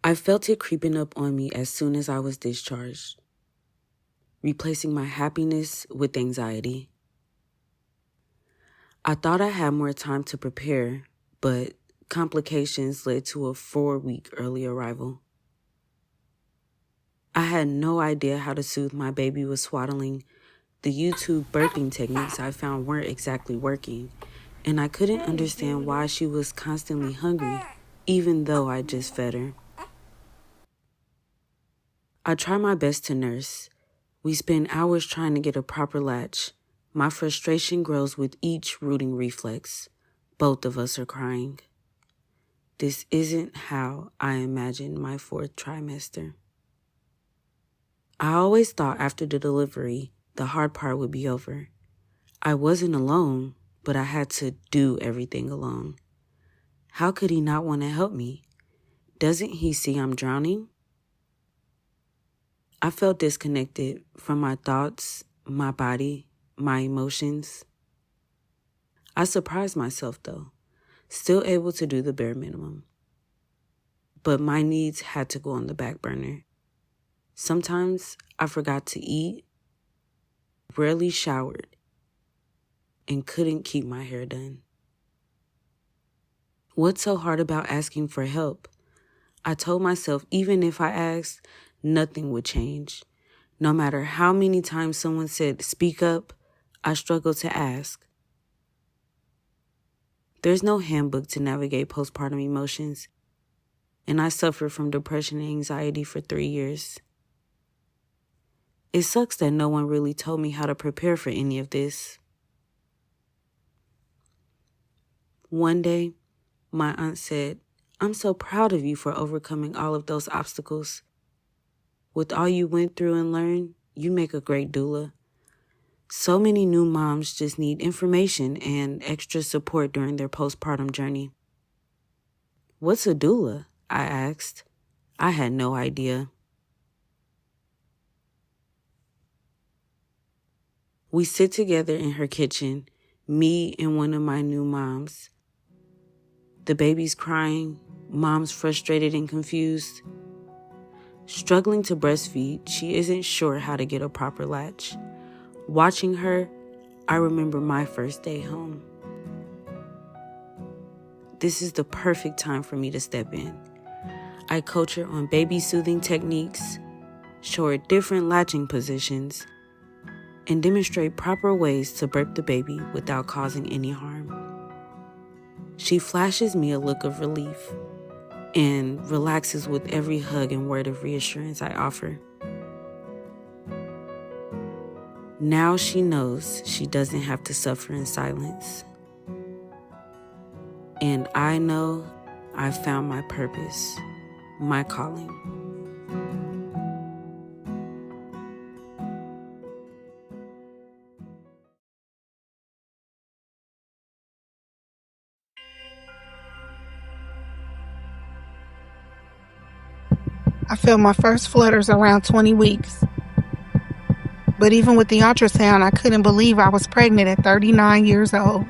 I felt it creeping up on me as soon as I was discharged, replacing my happiness with anxiety. I thought I had more time to prepare, but complications led to a 4-week early arrival. I had no idea how to soothe my baby with swaddling. The YouTube birthing techniques I found weren't exactly working, and I couldn't understand why she was constantly hungry, even though I just fed her. I try my best to nurse. We spend hours trying to get a proper latch. My frustration grows with each rooting reflex. Both of us are crying. This isn't how I imagined my 4th trimester. I always thought after the delivery, the hard part would be over. I wasn't alone, but I had to do everything alone. How could he not want to help me? Doesn't he see I'm drowning? I felt disconnected from my thoughts, my body, my emotions. I surprised myself, though, still able to do the bare minimum. But my needs had to go on the back burner. Sometimes I forgot to eat, rarely showered, and couldn't keep my hair done. What's so hard about asking for help? I told myself even if I asked, nothing would change. No matter how many times someone said, "Speak up," I struggled to ask. There's no handbook to navigate postpartum emotions, and I suffered from depression and anxiety for 3 years. It sucks that no one really told me how to prepare for any of this. One day, my aunt said, "I'm so proud of you for overcoming all of those obstacles. With all you went through and learned, you make a great doula. So many new moms just need information and extra support during their postpartum journey." "What's a doula?" I asked. I had no idea. We sit together in her kitchen, me and one of my new moms. The baby's crying, mom's frustrated and confused. Struggling to breastfeed, she isn't sure how to get a proper latch. Watching her, I remember my first day home. This is the perfect time for me to step in. I coach her on baby soothing techniques, show her different latching positions, and demonstrate proper ways to birth the baby without causing any harm. She flashes me a look of relief and relaxes with every hug and word of reassurance I offer. Now she knows she doesn't have to suffer in silence. And I know I've found my purpose, my calling. I felt my first flutters around 20 weeks. But even with the ultrasound, I couldn't believe I was pregnant at 39 years old.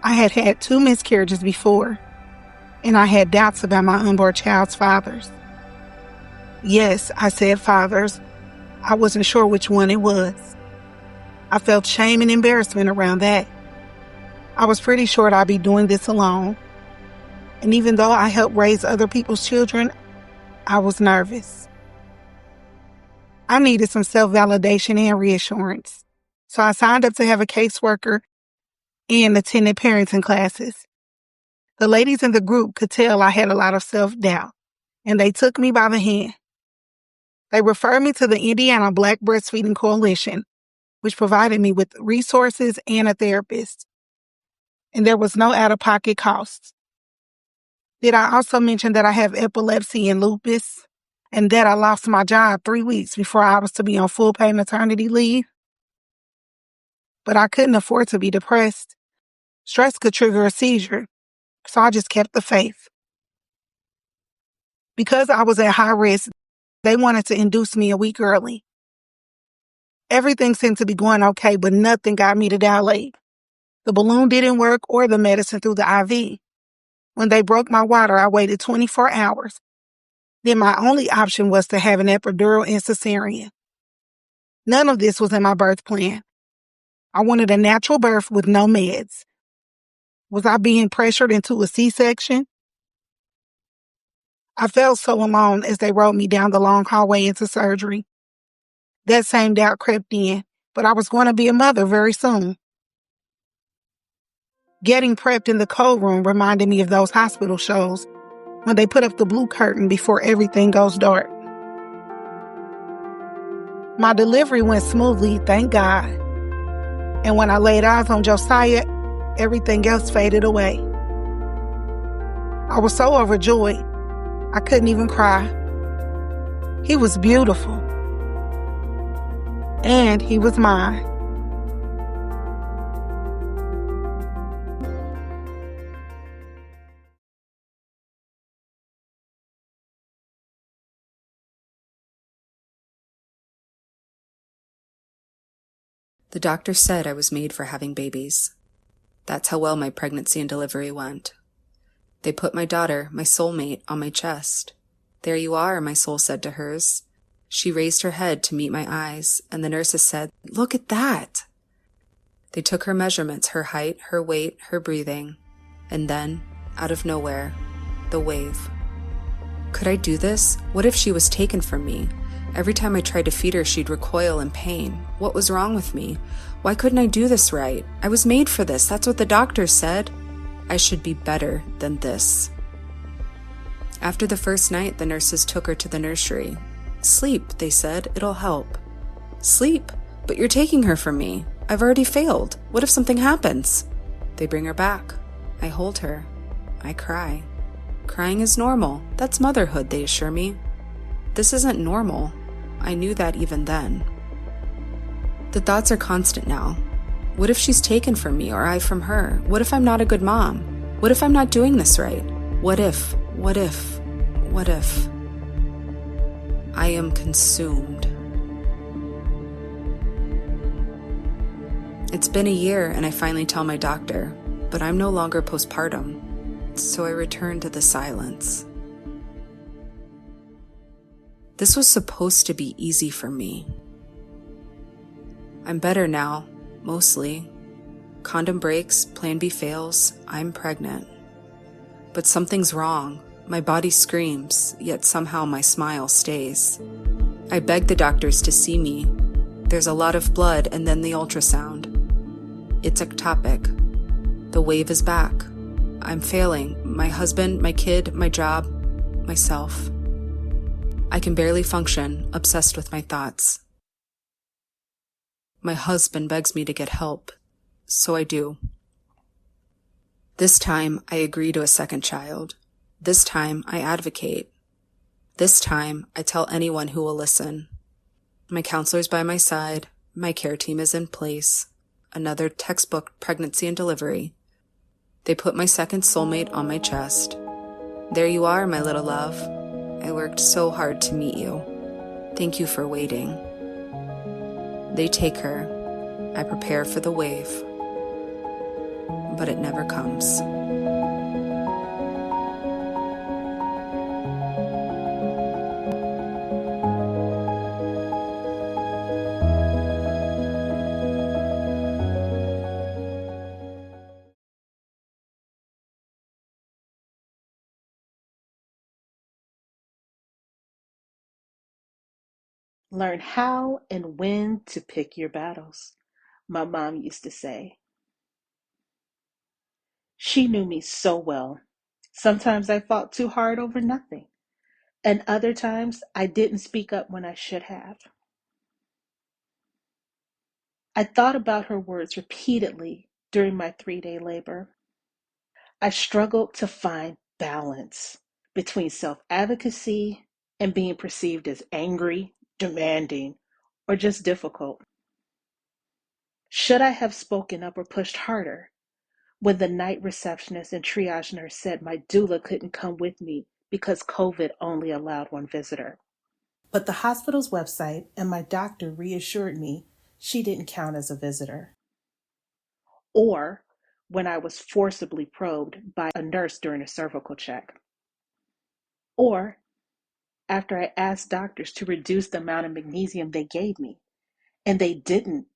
I had had 2 miscarriages before, and I had doubts about my unborn child's fathers. Yes, I said fathers. I wasn't sure which one it was. I felt shame and embarrassment around that. I was pretty sure I'd be doing this alone. And even though I helped raise other people's children, I was nervous. I needed some self-validation and reassurance. So I signed up to have a caseworker and attended parenting classes. The ladies in the group could tell I had a lot of self-doubt, and they took me by the hand. They referred me to the Indiana Black Breastfeeding Coalition, which provided me with resources and a therapist. And there was no out-of-pocket costs. Did I also mention that I have epilepsy and lupus, and that I lost my job 3 weeks before I was to be on full paid maternity leave? But I couldn't afford to be depressed. Stress could trigger a seizure, so I just kept the faith. Because I was at high risk, they wanted to induce me a week early. Everything seemed to be going okay, but nothing got me to dilate. The balloon didn't work or the medicine through the IV. When they broke my water, I waited 24 hours. Then my only option was to have an epidural and cesarean. None of this was in my birth plan. I wanted a natural birth with no meds. Was I being pressured into a C-section? I felt so alone as they rolled me down the long hallway into surgery. That same doubt crept in, but I was going to be a mother very soon. Getting prepped in the cold room reminded me of those hospital shows when they put up the blue curtain before everything goes dark. My delivery went smoothly, thank God. And when I laid eyes on Josiah, everything else faded away. I was so overjoyed, I couldn't even cry. He was beautiful. And he was mine. The doctor said I was made for having babies. That's how well my pregnancy and delivery went. They put my daughter, my soulmate, on my chest. "There you are," my soul said to hers. She raised her head to meet my eyes, and the nurses said, "Look at that." They took her measurements, her height, her weight, her breathing, and then, out of nowhere, the wave. Could I do this? What if she was taken from me? Every time I tried to feed her, she'd recoil in pain. What was wrong with me? Why couldn't I do this right? I was made for this. That's what the doctors said. I should be better than this. After the first night, the nurses took her to the nursery. "Sleep," they said. "It'll help." "Sleep? But you're taking her from me. I've already failed. What if something happens?" They bring her back. I hold her. I cry. Crying is normal. That's motherhood, they assure me. This isn't normal. I knew that even then. The thoughts are constant now. What if she's taken from me or I from her? What if I'm not a good mom? What if I'm not doing this right? What if? What if? What if? I am consumed. It's been a year and I finally tell my doctor, but I'm no longer postpartum, so I return to the silence. This was supposed to be easy for me. I'm better now, mostly. Condom breaks, plan B fails, I'm pregnant. But something's wrong. My body screams, yet somehow my smile stays. I beg the doctors to see me. There's a lot of blood and then the ultrasound. It's ectopic. The wave is back. I'm failing. My husband, my kid, my job, myself. I can barely function, obsessed with my thoughts. My husband begs me to get help, so I do. This time, I agree to a second child. This time, I advocate. This time, I tell anyone who will listen. My counselor's by my side. My care team is in place. Another textbook pregnancy and delivery. They put my second soulmate on my chest. "There you are, my little love. I worked so hard to meet you. Thank you for waiting." They take her. I prepare for the wave. But it never comes. Learn how and when to pick your battles, my mom used to say. She knew me so well. Sometimes I fought too hard over nothing, and other times I didn't speak up when I should have. I thought about her words repeatedly during my 3-day labor. I struggled to find balance between self-advocacy and being perceived as angry, demanding, or just difficult. Should I have spoken up or pushed harder when the night receptionist and triage nurse said my doula couldn't come with me because COVID only allowed one visitor? But the hospital's website and my doctor reassured me she didn't count as a visitor. Or when I was forcibly probed by a nurse during a cervical check, or after I asked doctors to reduce the amount of magnesium they gave me, and they didn't,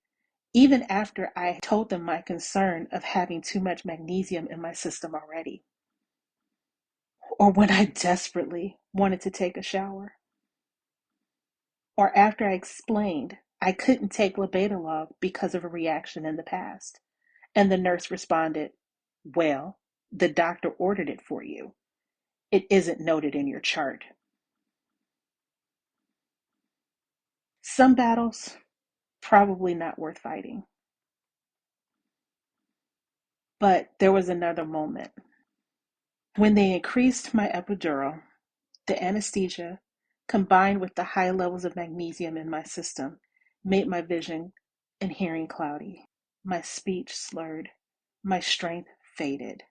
even after I told them my concern of having too much magnesium in my system already, or when I desperately wanted to take a shower, or after I explained I couldn't take labetalog because of a reaction in the past, and the nurse responded, "Well, the doctor ordered it for you. It isn't noted in your chart." Some battles, probably not worth fighting. But there was another moment. When they increased my epidural, the anesthesia, combined with the high levels of magnesium in my system, made my vision and hearing cloudy, my speech slurred, my strength faded.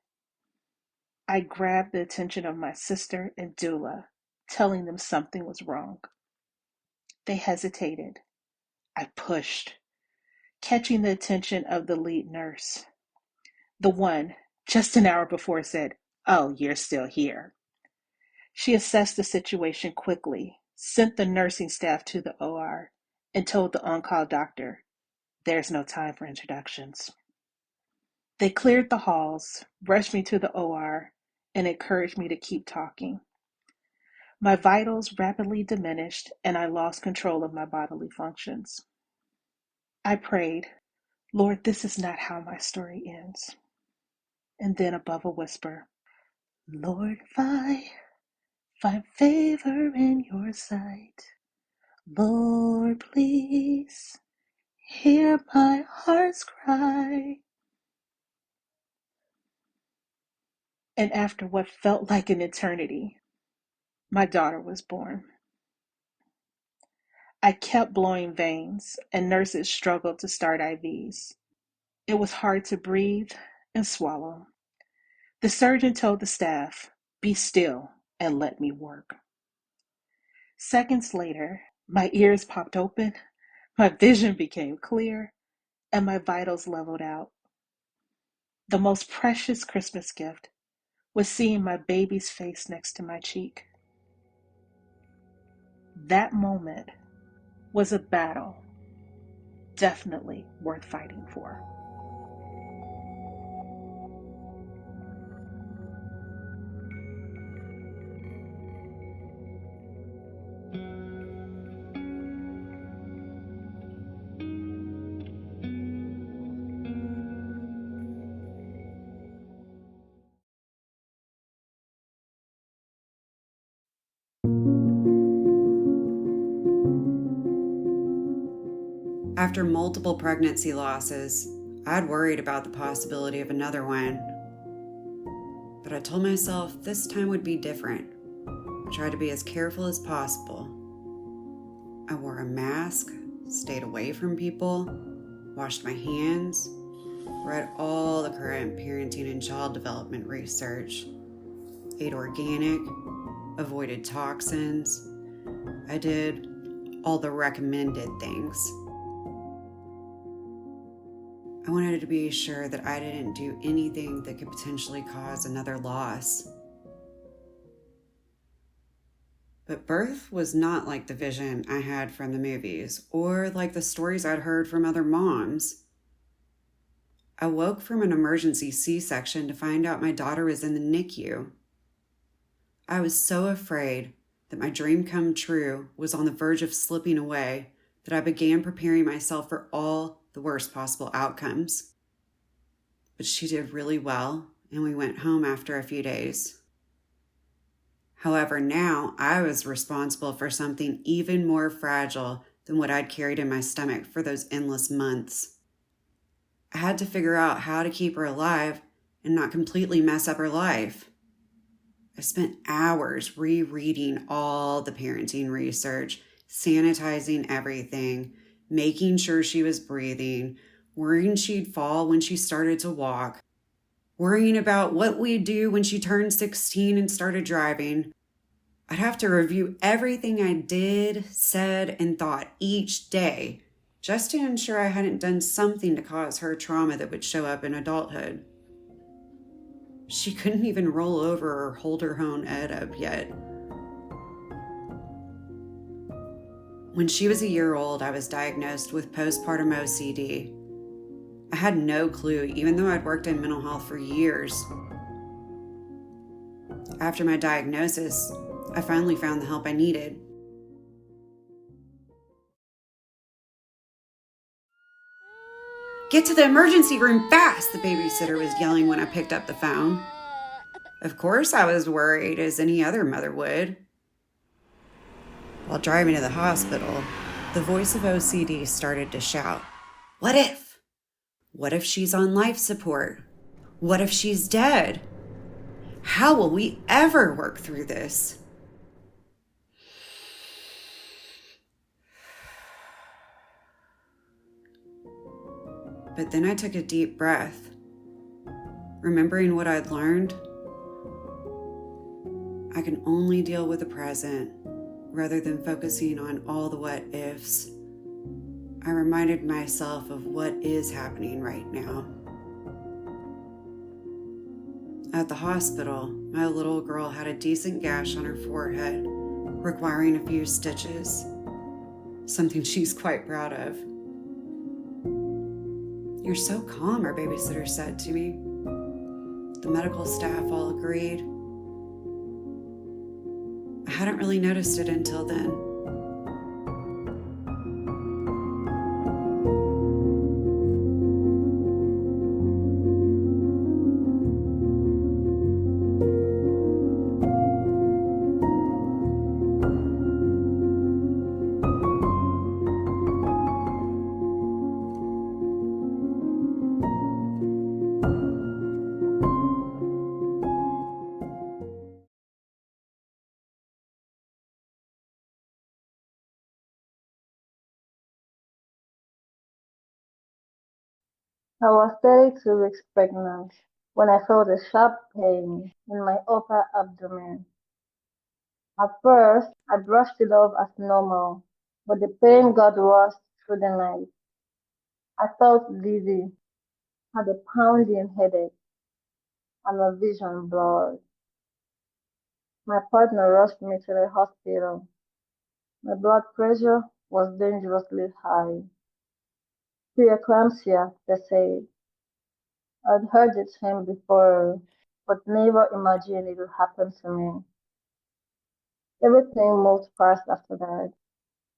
I grabbed the attention of my sister and doula, telling them something was wrong. They hesitated. I pushed, catching the attention of the lead nurse, the one just an hour before said, "Oh, you're still here." She assessed the situation quickly, sent the nursing staff to the OR, and told the on-call doctor, "There's no time for introductions." They cleared the halls, rushed me to the OR, and encouraged me to keep talking. My vitals rapidly diminished, and I lost control of my bodily functions. I prayed, "Lord, this is not how my story ends." And then above a whisper, "Lord, if I find favor in your sight, Lord, please hear my heart's cry." And after what felt like an eternity, my daughter was born. I kept blowing veins, and nurses struggled to start IVs. It was hard to breathe and swallow. The surgeon told the staff, "Be still and let me work." Seconds later, my ears popped open, my vision became clear, and my vitals leveled out. The most precious Christmas gift was seeing my baby's face next to my cheek. That moment was a battle definitely worth fighting for. After multiple pregnancy losses, I'd worried about the possibility of another one. But I told myself this time would be different. I tried to be as careful as possible. I wore a mask, stayed away from people, washed my hands, read all the current parenting and child development research, ate organic, avoided toxins. I did all the recommended things. I wanted to be sure that I didn't do anything that could potentially cause another loss. But birth was not like the vision I had from the movies or like the stories I'd heard from other moms. I woke from an emergency C-section to find out my daughter was in the NICU. I was so afraid that my dream come true was on the verge of slipping away that I began preparing myself for all the worst possible outcomes. But she did really well, and we went home after a few days. However, now I was responsible for something even more fragile than what I'd carried in my stomach for those endless months. I had to figure out how to keep her alive and not completely mess up her life. I spent hours rereading all the parenting research, sanitizing everything, making sure she was breathing, worrying she'd fall when she started to walk, worrying about what we'd do when she turned 16 and started driving. I'd have to review everything I did, said, and thought each day just to ensure I hadn't done something to cause her trauma that would show up in adulthood. She couldn't even roll over or hold her own head up yet. When she was a year old, I was diagnosed with postpartum OCD. I had no clue, even though I'd worked in mental health for years. After my diagnosis, I finally found the help I needed. "Get to the emergency room fast," the babysitter was yelling when I picked up the phone. Of course, I was worried, as any other mother would. While driving to the hospital, the voice of OCD started to shout, "What if? What if she's on life support? What if she's dead? How will we ever work through this?" But then I took a deep breath, remembering what I'd learned. I can only deal with the present rather than focusing on all the what ifs. I reminded myself of what is happening right now. At the hospital, my little girl had a decent gash on her forehead, requiring a few stitches, something she's quite proud of. "You're so calm," our babysitter said to me. The medical staff all agreed. I hadn't really noticed it until then. I was 32 weeks pregnant when I felt a sharp pain in my upper abdomen. At first, I brushed it off as normal, but the pain got worse through the night. I felt dizzy, had a pounding headache, and my vision blurred. My partner rushed me to the hospital. My blood pressure was dangerously high. Preeclampsia, they said. I'd heard the term before, but never imagined it would happen to me. Everything moved fast after that.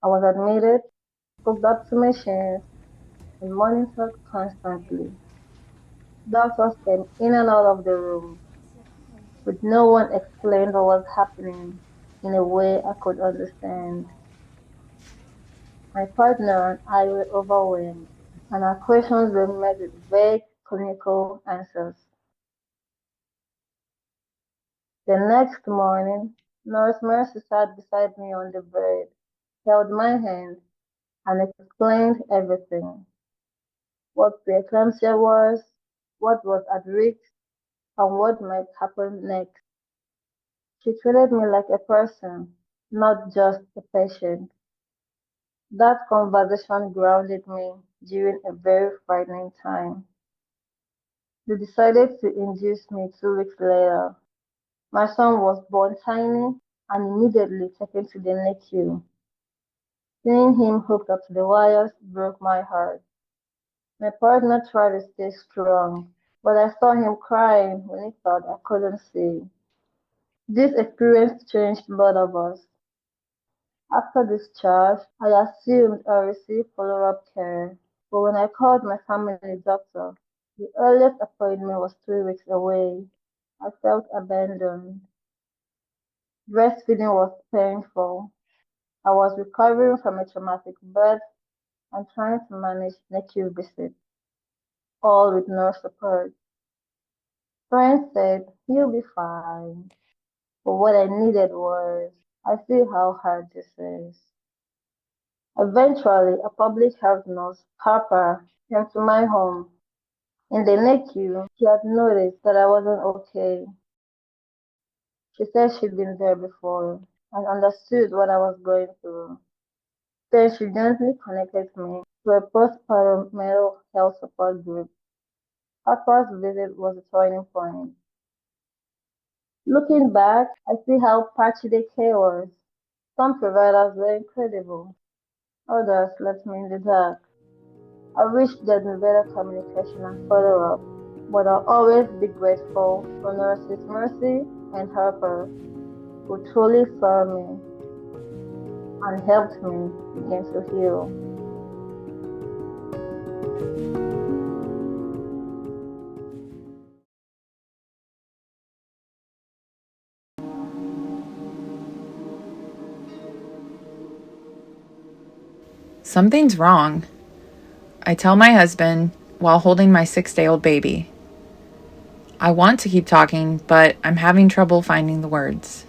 I was admitted, hooked up to machines, and monitored constantly. Doctors came in and out of the room, but no one explained what was happening in a way I could understand. My partner and I were overwhelmed, and our questions were met with vague clinical answers. The next morning, Nurse Mercy sat beside me on the bed, held my hand, and explained everything: what preeclampsia was, what was at risk, and what might happen next. She treated me like a person, not just a patient. That conversation grounded me during a very frightening time. They decided to induce me 2 weeks later. My son was born tiny and immediately taken to the NICU. Seeing him hooked up to the wires broke my heart. My partner tried to stay strong, but I saw him crying when he thought I couldn't see. This experience changed both of us. After discharge, I assumed I received follow-up care, but when I called my family doctor, the earliest appointment was 3 weeks away. I felt abandoned. Breastfeeding was painful. I was recovering from a traumatic birth and trying to manage NICU visits, all with no support. Friends said, "You'll be fine." But what I needed was, "I see how hard this is." Eventually, a public health nurse, Harper, came to my home. In the NICU, she had noticed that I wasn't okay. She said she'd been there before and understood what I was going through. Then she gently connected me to a postpartum mental health support group. Harper's visit was a turning point. Looking back, I see how patchy the care was. Some providers were incredible, others left me in the dark. I wish there'd been better communication and follow up, but I'll always be grateful for nurses Mercy and Harper, who truly saw me and helped me begin to heal. Something's wrong, I tell my husband while holding my 6-day-old baby. I want to keep talking, but I'm having trouble finding the words.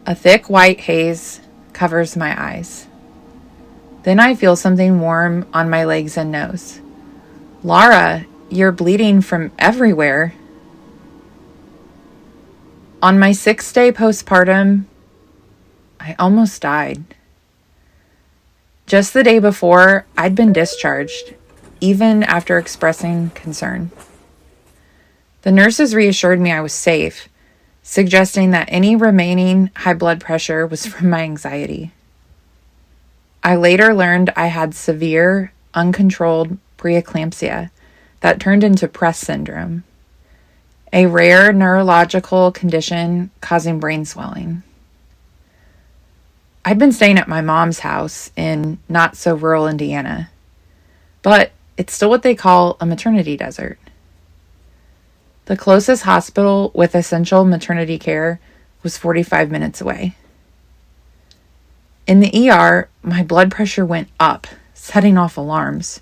A thick white haze covers my eyes. Then I feel something warm on my legs and nose. Laura, you're bleeding from everywhere. On my 6th day postpartum, I almost died. Just the day before, I'd been discharged, even after expressing concern. The nurses reassured me I was safe, suggesting that any remaining high blood pressure was from my anxiety. I later learned I had severe, uncontrolled preeclampsia that turned into Press syndrome, a rare neurological condition causing brain swelling. I'd been staying at my mom's house in not-so-rural Indiana, but it's still what they call a maternity desert. The closest hospital with essential maternity care was 45 minutes away. In the ER, my blood pressure went up, setting off alarms.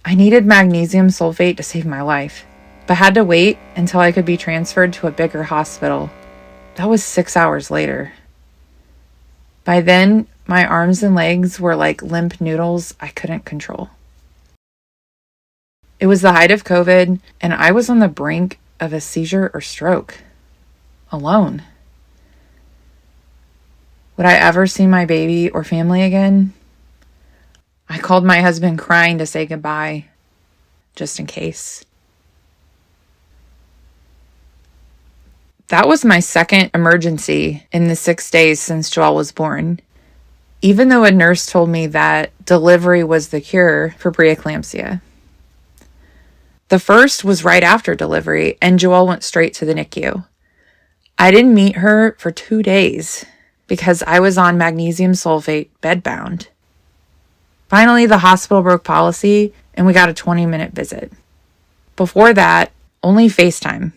I needed magnesium sulfate to save my life, but had to wait until I could be transferred to a bigger hospital. That was 6 hours later. By then, my arms and legs were like limp noodles I couldn't control. It was the height of COVID, and I was on the brink of a seizure or stroke. Alone. Would I ever see my baby or family again? I called my husband crying to say goodbye, just in case. That was my second emergency in the 6 days since Joelle was born, even though a nurse told me that delivery was the cure for preeclampsia. The first was right after delivery, and Joelle went straight to the NICU. I didn't meet her for 2 days because I was on magnesium sulfate bedbound. Finally, the hospital broke policy, and we got a 20-minute visit. Before that, only FaceTime.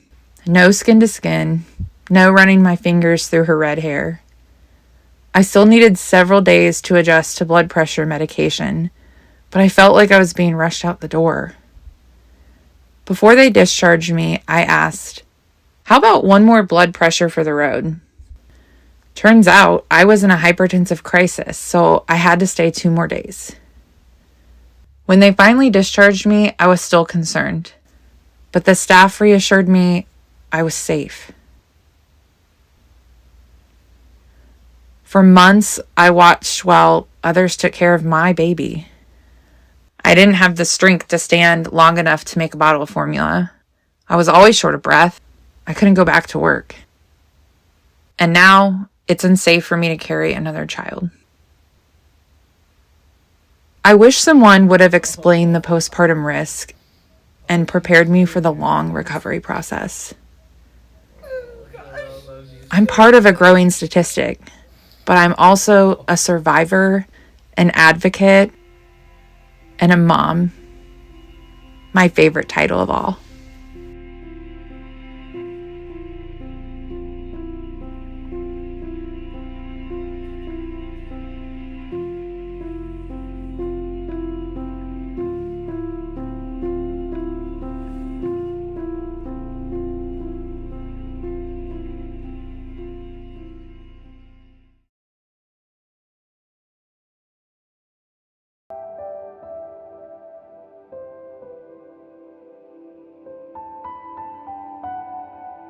No skin to skin, no running my fingers through her red hair. I still needed several days to adjust to blood pressure medication, but I felt like I was being rushed out the door. Before they discharged me, I asked, "How about one more blood pressure for the road?" Turns out I was in a hypertensive crisis, so I had to stay 2 more days. When they finally discharged me, I was still concerned, but the staff reassured me I was safe. For months, I watched while others took care of my baby. I didn't have the strength to stand long enough to make a bottle of formula. I was always short of breath. I couldn't go back to work. And now, it's unsafe for me to carry another child. I wish someone would have explained the postpartum risk and prepared me for the long recovery process. I'm part of a growing statistic, but I'm also a survivor, an advocate, and a mom. My favorite title of all.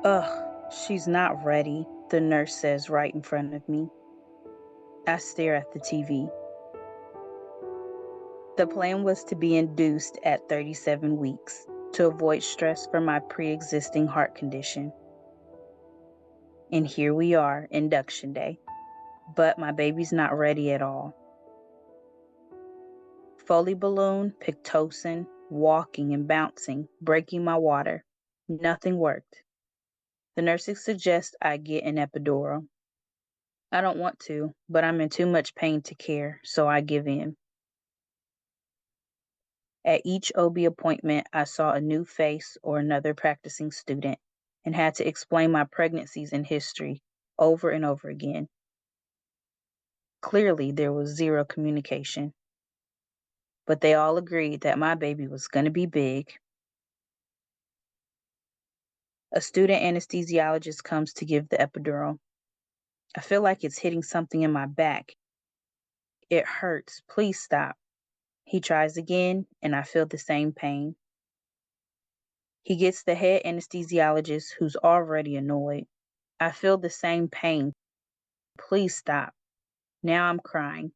Ugh, she's not ready, the nurse says right in front of me. I stare at the TV. The plan was to be induced at 37 weeks to avoid stress from my pre-existing heart condition. And here we are, induction day. But my baby's not ready at all. Foley balloon, Pitocin, walking and bouncing, breaking my water. Nothing worked. The nurses suggest I get an epidural. I don't want to, but I'm in too much pain to care, so I give in. At each OB appointment, I saw a new face or another practicing student and had to explain my pregnancies and history over and over again. Clearly, there was zero communication, but they all agreed that my baby was going to be big. A student anesthesiologist comes to give the epidural. I feel like it's hitting something in my back. It hurts. Please stop. He tries again, and I feel the same pain. He gets the head anesthesiologist, who's already annoyed. I feel the same pain. Please stop. Now I'm crying.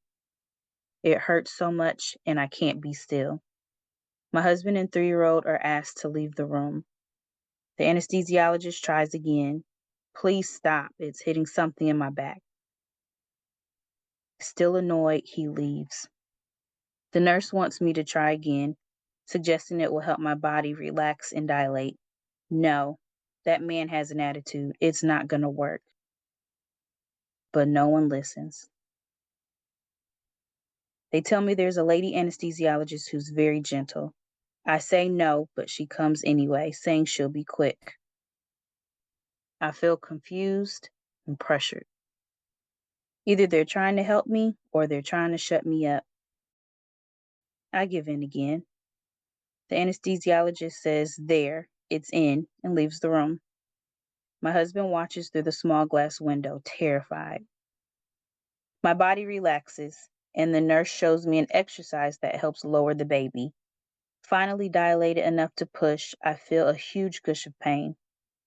It hurts so much, and I can't be still. My husband and 3-year-old are asked to leave the room. The anesthesiologist tries again. Please stop. It's hitting something in my back. Still annoyed, he leaves. The nurse wants me to try again, suggesting it will help my body relax and dilate. No, that man has an attitude. It's not going to work. But no one listens. They tell me there's a lady anesthesiologist who's very gentle. I say no, but she comes anyway, saying she'll be quick. I feel confused and pressured. Either they're trying to help me or they're trying to shut me up. I give in again. The anesthesiologist says, "There, it's in," and leaves the room. My husband watches through the small glass window, terrified. My body relaxes, and the nurse shows me an exercise that helps lower the baby. Finally dilated enough to push, I feel a huge gush of pain.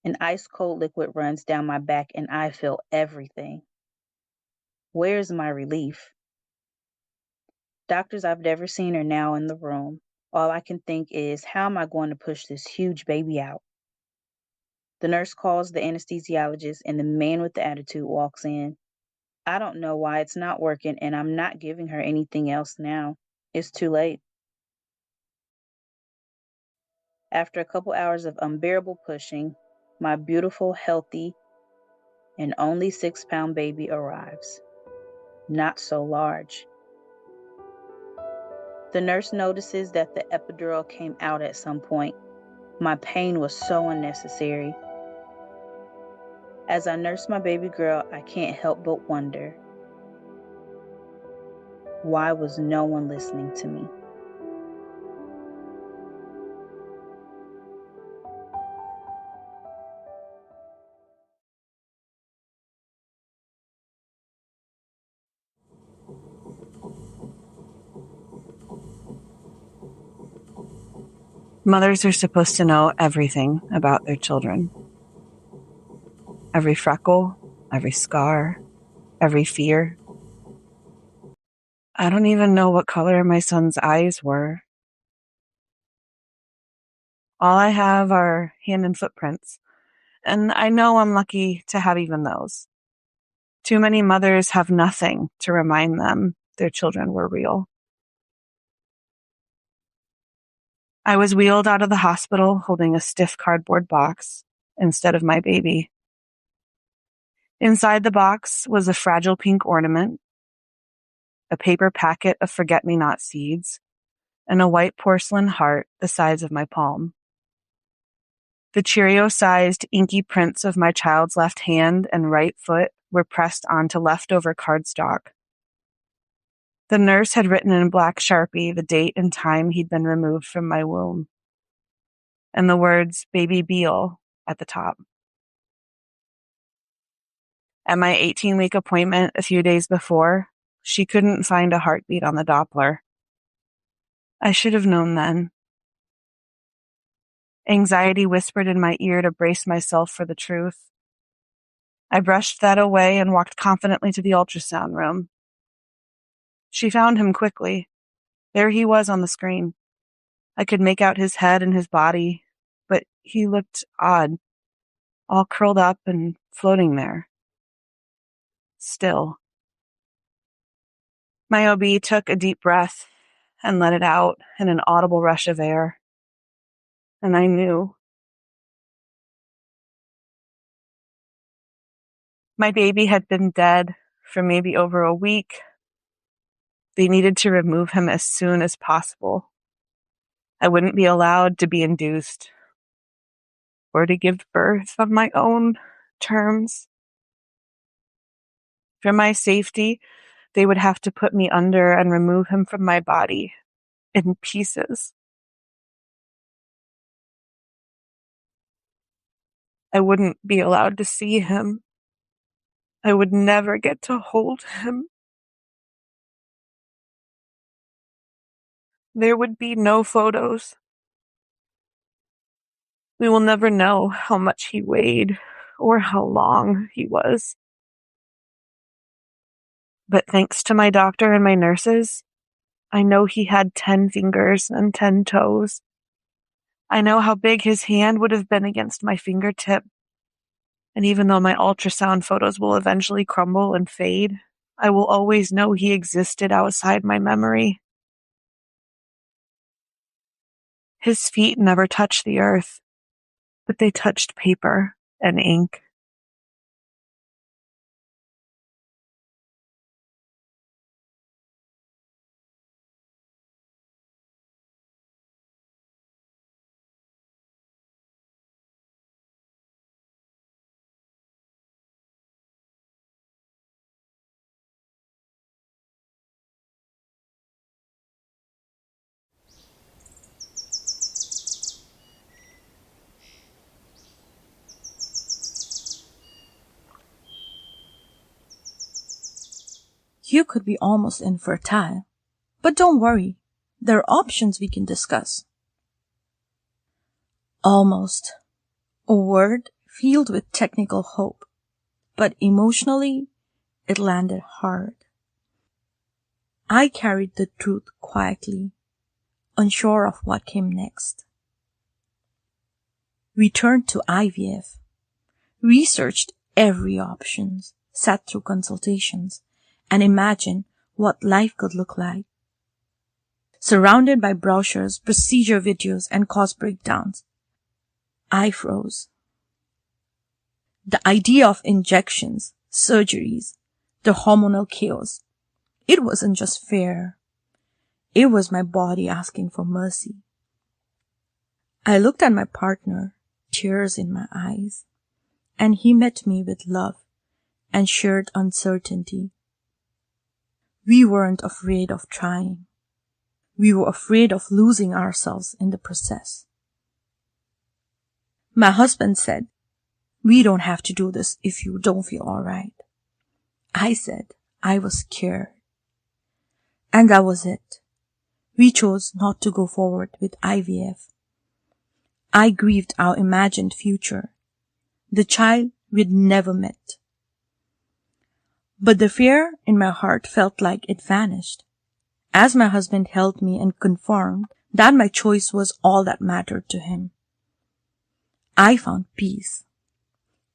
An ice-cold liquid runs down my back, and I feel everything. Where's my relief? Doctors I've never seen are now in the room. All I can think is, how am I going to push this huge baby out? The nurse calls the anesthesiologist, and the man with the attitude walks in. I don't know why it's not working, and I'm not giving her anything else now. It's too late. After a couple hours of unbearable pushing, my beautiful, healthy, and only 6-pound baby arrives. Not so large. The nurse notices that the epidural came out at some point. My pain was so unnecessary. As I nurse my baby girl, I can't help but wonder, why was no one listening to me? Mothers are supposed to know everything about their children. Every freckle, every scar, every fear. I don't even know what color my son's eyes were. All I have are hand and footprints, and I know I'm lucky to have even those. Too many mothers have nothing to remind them their children were real. I was wheeled out of the hospital holding a stiff cardboard box instead of my baby. Inside the box was a fragile pink ornament, a paper packet of forget-me-not seeds, and a white porcelain heart the size of my palm. The Cheerio-sized inky prints of my child's left hand and right foot were pressed onto leftover cardstock. The nurse had written in black Sharpie the date and time he'd been removed from my womb, and the words "Baby Beal" at the top. At my 18-week appointment a few days before, she couldn't find a heartbeat on the Doppler. I should have known then. Anxiety whispered in my ear to brace myself for the truth. I brushed that away and walked confidently to the ultrasound room. She found him quickly. There he was on the screen. I could make out his head and his body, but he looked odd. all curled up and floating there. Still. My OB took a deep breath and let it out in an audible rush of air. And I knew. My baby had been dead for maybe over a week. They needed to remove him as soon as possible. I wouldn't be allowed to be induced or to give birth on my own terms. For my safety, they would have to put me under and remove him from my body in pieces. I wouldn't be allowed to see him. I would never get to hold him. There would be no photos. We will never know how much he weighed or how long he was. But thanks to my doctor and my nurses, I know he had 10 fingers and 10 toes. I know how big his hand would have been against my fingertip. And even though my ultrasound photos will eventually crumble and fade, I will always know he existed outside my memory. His feet never touched the earth, but they touched paper and ink. You could be almost infertile. But don't worry, there are options we can discuss. Almost. A word filled with technical hope, but emotionally, it landed hard. I carried the truth quietly, unsure of what came next. We turned to IVF, researched every option, sat through consultations, and imagined what life could look like. Surrounded by brochures, procedure videos, and cost breakdowns, I froze. The idea of injections, surgeries, the hormonal chaos, it wasn't just fair. It was my body asking for mercy. I looked at my partner, tears in my eyes, and he met me with love and shared uncertainty. We weren't afraid of trying. We were afraid of losing ourselves in the process. My husband said, "We don't have to do this if you don't feel all right." I said I was scared. And that was it. We chose not to go forward with IVF. I grieved our imagined future, the child we'd never met. But the fear in my heart felt like it vanished, as my husband held me and confirmed that my choice was all that mattered to him. I found peace.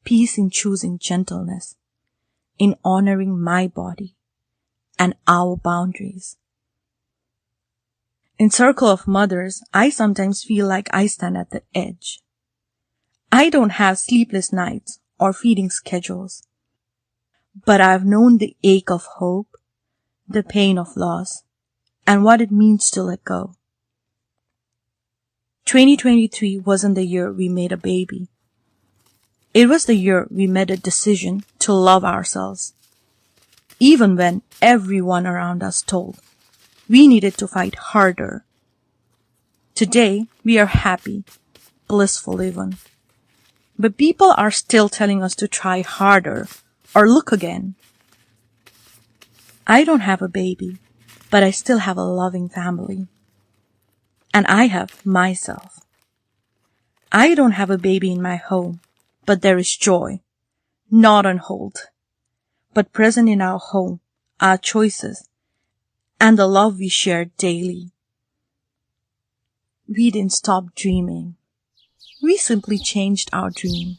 Peace in choosing gentleness, in honoring my body and our boundaries. In Circle of Mothers, I sometimes feel like I stand at the edge. I don't have sleepless nights or feeding schedules, but I've known the ache of hope, the pain of loss, and what it means to let go. 2023 wasn't the year we made a baby. It was the year we made a decision to love ourselves, even when everyone around us told we needed to fight harder. Today, we are happy, blissful even. But people are still telling us to try harder or look again. I don't have a baby, but I still have a loving family. And I have myself. I don't have a baby in my home, but there is joy, not on hold, but present in our home, our choices, and the love we share daily. We didn't stop dreaming. We simply changed our dream.